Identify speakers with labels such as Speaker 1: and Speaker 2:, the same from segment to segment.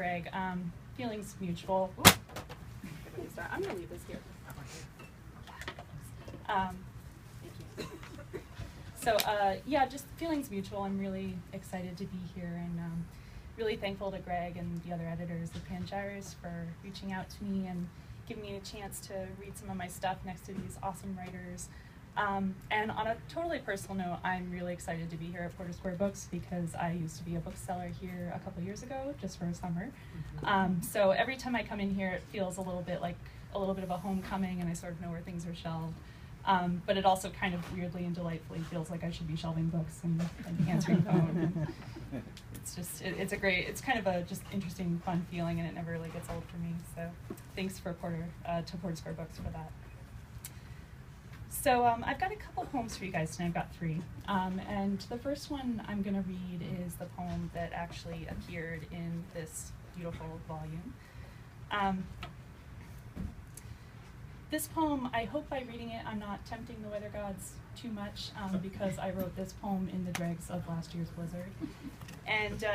Speaker 1: Greg. Feelings mutual. I'm going to leave this here. Thank you. So yeah, just feelings mutual. I'm really excited to be here, and really thankful to Greg and the other editors of Pangyrus for reaching out to me and giving me a chance to read some of my stuff next to these awesome writers. And on a totally personal note, I'm really excited to be here at Porter Square Books because I used to be a bookseller here a couple years ago, just for a summer. So every time I come in here, it feels a little bit like a little bit of a homecoming, and I sort of know where things are shelved. But it also kind of weirdly and delightfully feels like I should be shelving books and answering the phone. It's just, it's a great, it's kind of a just interesting, fun feeling, and it never really gets old for me. So thanks for Porter Square Books for that. So I've got a couple poems for you guys tonight. I've got three. And the first one I'm going to read is the poem that actually appeared in this beautiful volume. This poem, I hope by reading it I'm not tempting the weather gods too much, because I wrote this poem in the dregs of last year's blizzard. And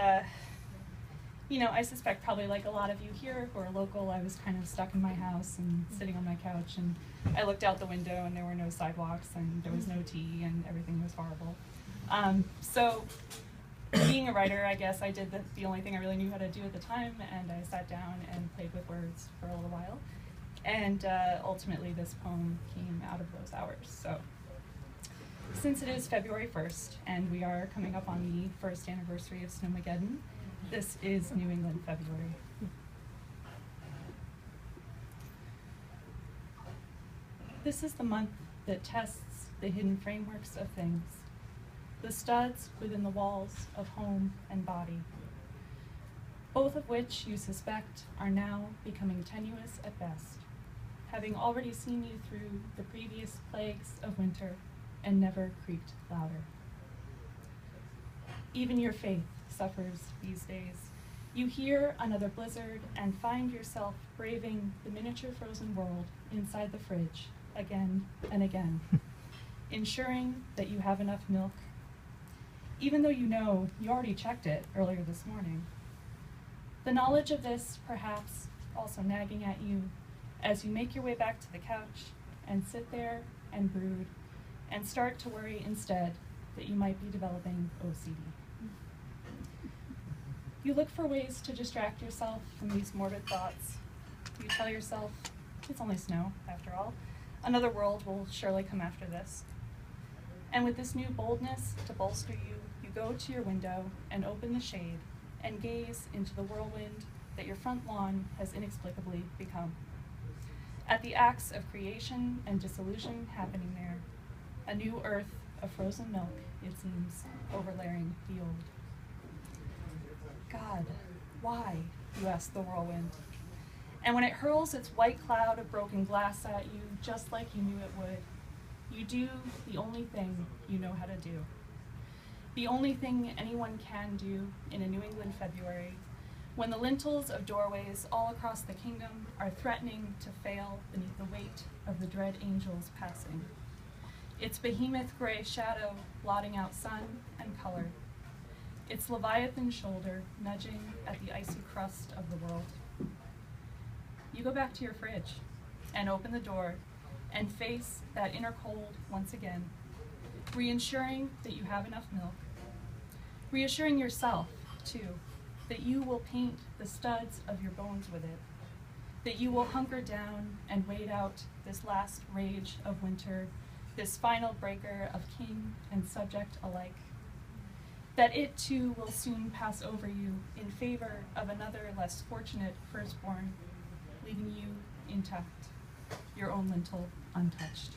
Speaker 1: you know, I suspect probably like a lot of you here who are local, I was kind of stuck in my house and sitting on my couch, and I looked out the window and there were no sidewalks and there was no tea and everything was horrible. So being a writer, I guess I did the only thing I really knew how to do at the time, and I sat down and played with words for a little while. And ultimately this poem came out of those hours. So since it is February 1st and we are coming up on the first anniversary of Snowmageddon, this is New England February. This is the month that tests the hidden frameworks of things, the studs within the walls of home and body, both of which you suspect are now becoming tenuous at best, having already seen you through the previous plagues of winter and never creaked louder. Even your faith suffers these days. You hear another blizzard and find yourself braving the miniature frozen world inside the fridge again and again, ensuring that you have enough milk, even though you know you already checked it earlier this morning. The knowledge of this perhaps also nagging at you as you make your way back to the couch and sit there and brood and start to worry instead that you might be developing OCD. You look for ways to distract yourself from these morbid thoughts. You tell yourself, it's only snow, after all. Another world will surely come after this. And with this new boldness to bolster you, you go to your window and open the shade and gaze into the whirlwind that your front lawn has inexplicably become. At the acts of creation and dissolution happening there, a new earth of frozen milk, it seems, overlaying the old. God, why, you ask the whirlwind. And when it hurls its white cloud of broken glass at you, just like you knew it would, you do the only thing you know how to do. The only thing anyone can do in a New England February, when the lintels of doorways all across the kingdom are threatening to fail beneath the weight of the dread angels passing. Its behemoth gray shadow blotting out sun and color. Its leviathan shoulder nudging at the icy crust of the world. You go back to your fridge and open the door and face that inner cold once again, reassuring that you have enough milk, reassuring yourself, too, that you will paint the studs of your bones with it, that you will hunker down and wait out this last rage of winter, this final breaker of king and subject alike, that it too will soon pass over you in favor of another less fortunate firstborn, leaving you intact, your own lintel untouched.